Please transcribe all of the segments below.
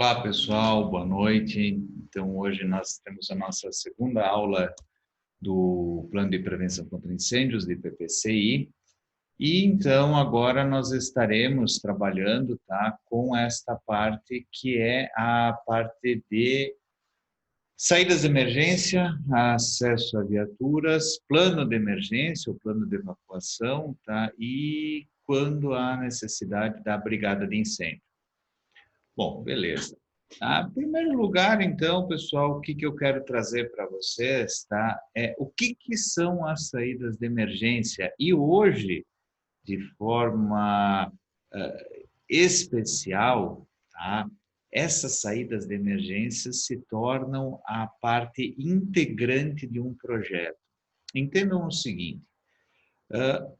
Olá, pessoal, boa noite. Então, hoje nós temos a nossa segunda aula do Plano de Prevenção contra Incêndios, de PPCI. E então, agora nós estaremos trabalhando, tá, com esta parte que é a parte de saídas de emergência, acesso a viaturas, plano de emergência, o plano de evacuação, tá, e quando há necessidade da brigada de incêndio. Bom, beleza. Em primeiro lugar, então, pessoal, o que eu quero trazer para vocês, tá? É o que são as saídas de emergência. E hoje, de forma especial, tá? Essas saídas de emergência se tornam a parte integrante de um projeto. Entendam o seguinte,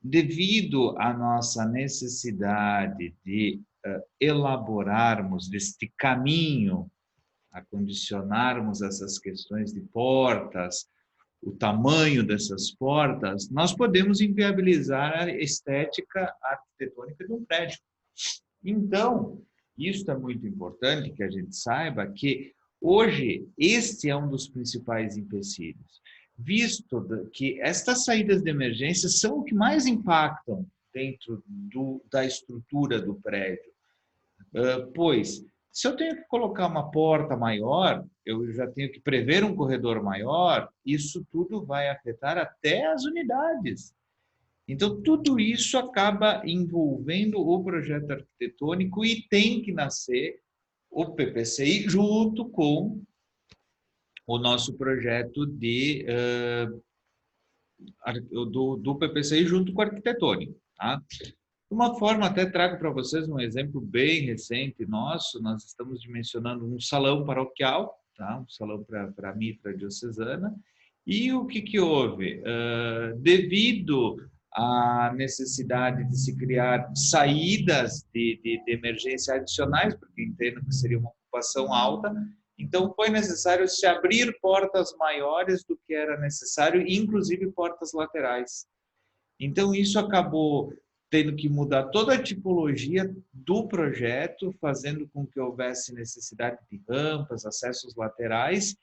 devido à nossa necessidade de elaborarmos deste caminho, acondicionarmos essas questões de portas, o tamanho dessas portas, nós podemos inviabilizar a estética arquitetônica de um prédio. Então, isso é muito importante que a gente saiba que hoje este é um dos principais empecilhos, visto que estas saídas de emergência são o que mais impactam dentro da estrutura do prédio. Pois, se eu tenho que colocar uma porta maior, eu já tenho que prever um corredor maior, isso tudo vai afetar até as unidades. Então, tudo isso acaba envolvendo o projeto arquitetônico e tem que nascer o PPCI junto com o nosso projeto do PPCI junto com o arquitetônico. Tá? De uma forma, até trago para vocês um exemplo bem recente nosso, nós estamos dimensionando um salão paroquial, tá? Um salão para a mitra diocesana, e o que houve? Devido à necessidade de se criar saídas de emergência adicionais, porque entendo que seria uma ocupação alta, então foi necessário se abrir portas maiores do que era necessário, inclusive portas laterais. Então isso acabou tendo que mudar toda a tipologia do projeto, fazendo com que houvesse necessidade de rampas, acessos laterais,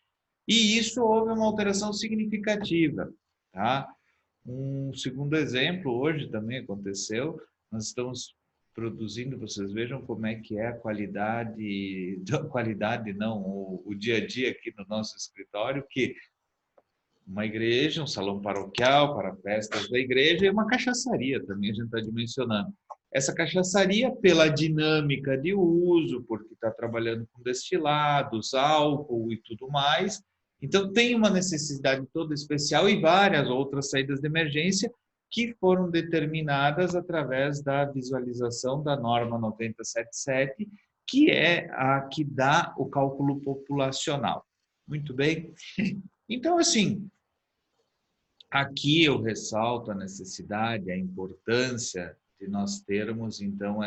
e isso houve uma alteração significativa. Tá? Um segundo exemplo, hoje também aconteceu, nós estamos produzindo, vocês vejam como é que é a qualidade não, o dia a dia aqui no nosso escritório, que uma igreja, um salão paroquial para festas da igreja e uma cachaçaria também a gente está dimensionando. Essa cachaçaria, pela dinâmica de uso, porque está trabalhando com destilados, álcool e tudo mais, então tem uma necessidade toda especial e várias outras saídas de emergência que foram determinadas através da visualização da norma 9077, que é a que dá o cálculo populacional. Muito bem? Então, assim, aqui eu ressalto a necessidade, a importância de nós termos, então,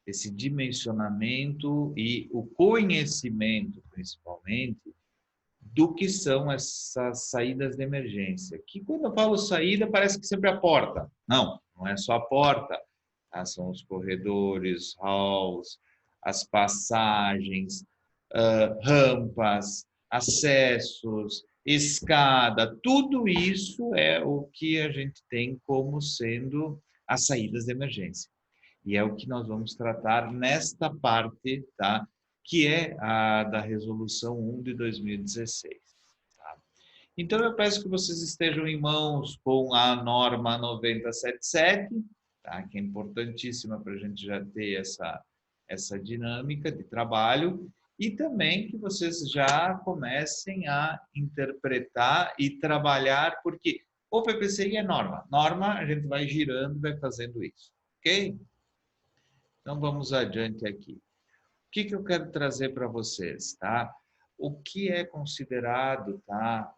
esse dimensionamento e o conhecimento, principalmente, do que são essas saídas de emergência. Que quando eu falo saída, parece que sempre é a porta. Não, não é só a porta. Tá? São os corredores, halls, as passagens, rampas, acessos, escada, tudo isso é o que a gente tem como sendo as saídas de emergência. E é o que nós vamos tratar nesta parte, tá? Que é a da Resolução 1 de 2016. Tá? Então, eu peço que vocês estejam em mãos com a norma 9077, tá? Que é importantíssima para a gente já ter essa dinâmica de trabalho, e também que vocês já comecem a interpretar e trabalhar, porque o PPCI é norma. Norma, a gente vai girando, vai fazendo isso, ok? Então, vamos adiante aqui. O que eu quero trazer para vocês, tá? O que é considerado, tá,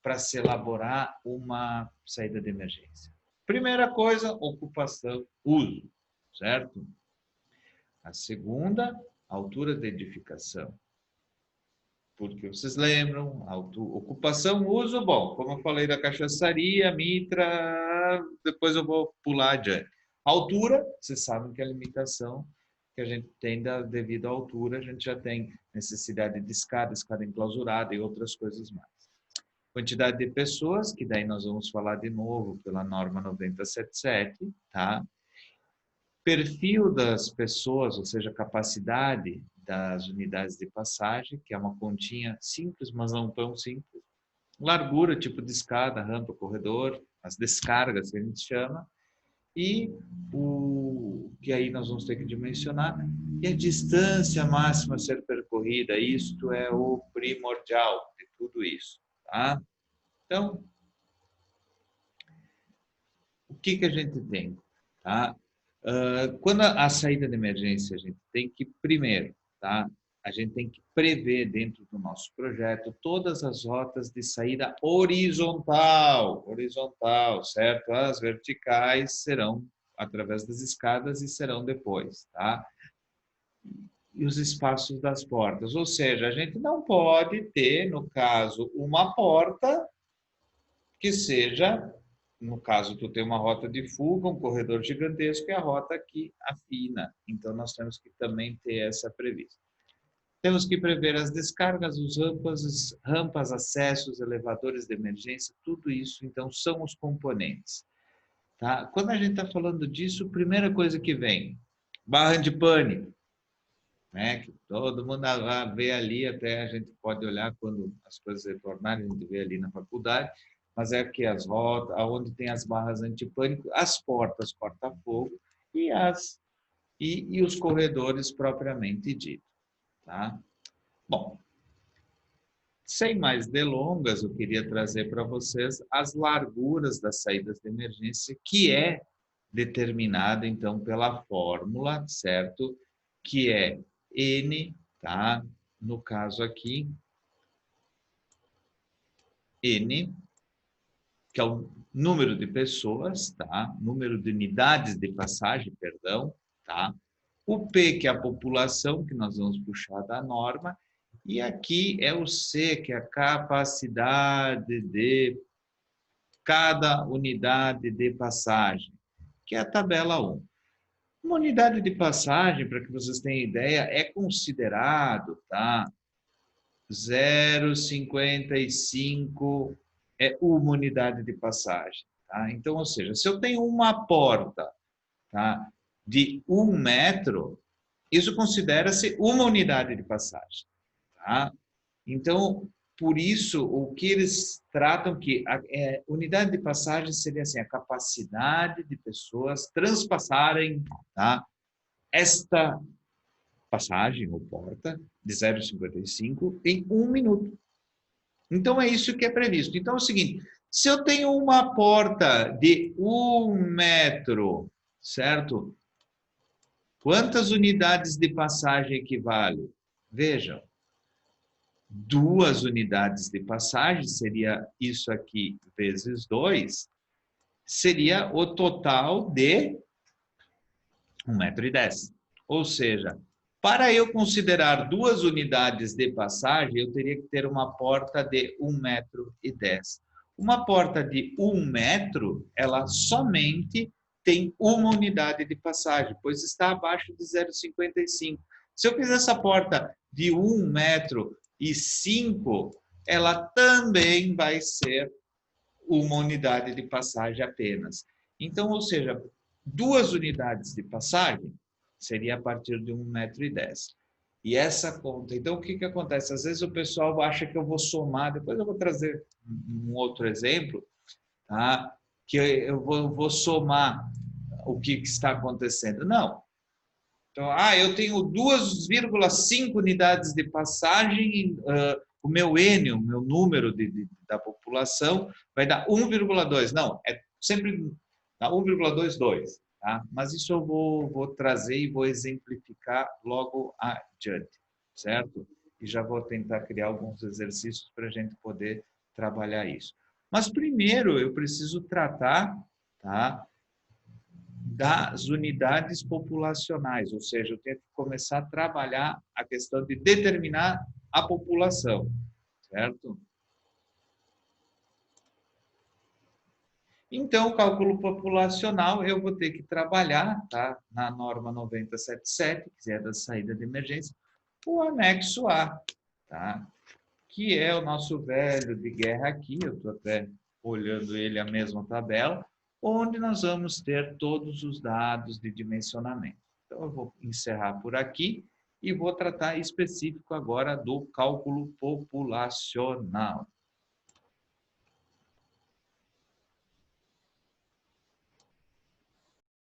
para se elaborar uma saída de emergência? Primeira coisa, ocupação, uso, certo? A segunda, altura de edificação. Porque vocês lembram, ocupação, uso, bom, como eu falei da cachaçaria, mitra, depois eu vou pular adiante. Altura, vocês sabem que é a limitação que a gente tem devido à altura, a gente já tem necessidade de escada, escada enclausurada e outras coisas mais. Quantidade de pessoas, que daí nós vamos falar de novo pela norma 9077, tá? Perfil das pessoas, ou seja, capacidade das unidades de passagem, que é uma continha simples, mas não tão simples. Largura, tipo de escada, rampa, corredor, as descargas que a gente chama, e o que aí nós vamos ter que dimensionar, e a distância máxima a ser percorrida, isto é o primordial de tudo isso, tá? Então, o que a gente tem, tá? Quando a saída de emergência, a gente tem que, primeiro, tá? A gente tem que prever dentro do nosso projeto todas as rotas de saída horizontal, certo? As verticais serão através das escadas e serão depois, tá? E os espaços das portas, ou seja, a gente não pode ter, no caso, uma porta que seja, no caso, tu tem uma rota de fuga, um corredor gigantesco e a rota que afina. Então, nós temos que também ter essa prevista. Temos que prever as descargas, os rampas, acessos, elevadores de emergência, tudo isso, então, são os componentes. Tá? Quando a gente está falando disso, primeira coisa que vem, barra de pânico, né? Que todo mundo vê ali, até a gente pode olhar quando as coisas retornarem, a gente vê ali na faculdade, mas é que as rotas, onde tem as barras antipânico, as portas corta-fogo e os corredores propriamente dito, tá? Bom, sem mais delongas, eu queria trazer para vocês as larguras das saídas de emergência, que é determinada, então, pela fórmula, certo? Que é N, tá? No caso aqui, N, que é o número de pessoas, tá? Número de unidades de passagem, perdão, tá? O P, que é a população, que nós vamos puxar da norma, e aqui é o C, que é a capacidade de cada unidade de passagem, que é a tabela 1. Uma unidade de passagem, para que vocês tenham ideia, é considerado, tá? 0,55 é uma unidade de passagem, tá? Então, ou seja, se eu tenho uma porta, tá, de 1 metro, isso considera-se uma unidade de passagem, tá? Então, por isso, o que eles tratam que unidade de passagem seria assim, a capacidade de pessoas transpassarem, tá, esta passagem ou porta de 0,55 em 1 minuto. Então, é isso que é previsto. Então, é o seguinte, se eu tenho uma porta de 1 metro, certo? Quantas unidades de passagem equivale? Vejam, 2 unidades de passagem, seria isso aqui vezes 2, seria o total de 1,10 m. Ou seja, para eu considerar 2 unidades de passagem, eu teria que ter uma porta de 1,10 m. Uma porta de 1 metro, ela somente tem uma unidade de passagem, pois está abaixo de 0,55. Se eu fizer essa porta de 1 metro e 5, ela também vai ser uma unidade de passagem apenas. Então, ou seja, 2 unidades de passagem seria a partir de 1,10 m. E essa conta, então o que acontece? Às vezes o pessoal acha que eu vou somar, depois eu vou trazer um outro exemplo, tá? Que eu vou somar o que está acontecendo. Não. Então, eu tenho 2,5 unidades de passagem, o meu N, o meu número da população, vai dar 1,2. Não, é sempre 1,22. Tá? Mas isso eu vou trazer e vou exemplificar logo adiante, certo? E já vou tentar criar alguns exercícios para a gente poder trabalhar isso. Mas primeiro eu preciso tratar, tá, das unidades populacionais, ou seja, eu tenho que começar a trabalhar a questão de determinar a população, certo? Então, o cálculo populacional, eu vou ter que trabalhar, tá? Na norma 9077, que é da saída de emergência, o anexo A, tá? Que é o nosso velho de guerra aqui, eu estou até olhando ele a mesma tabela, onde nós vamos ter todos os dados de dimensionamento. Então, eu vou encerrar por aqui e vou tratar específico agora do cálculo populacional.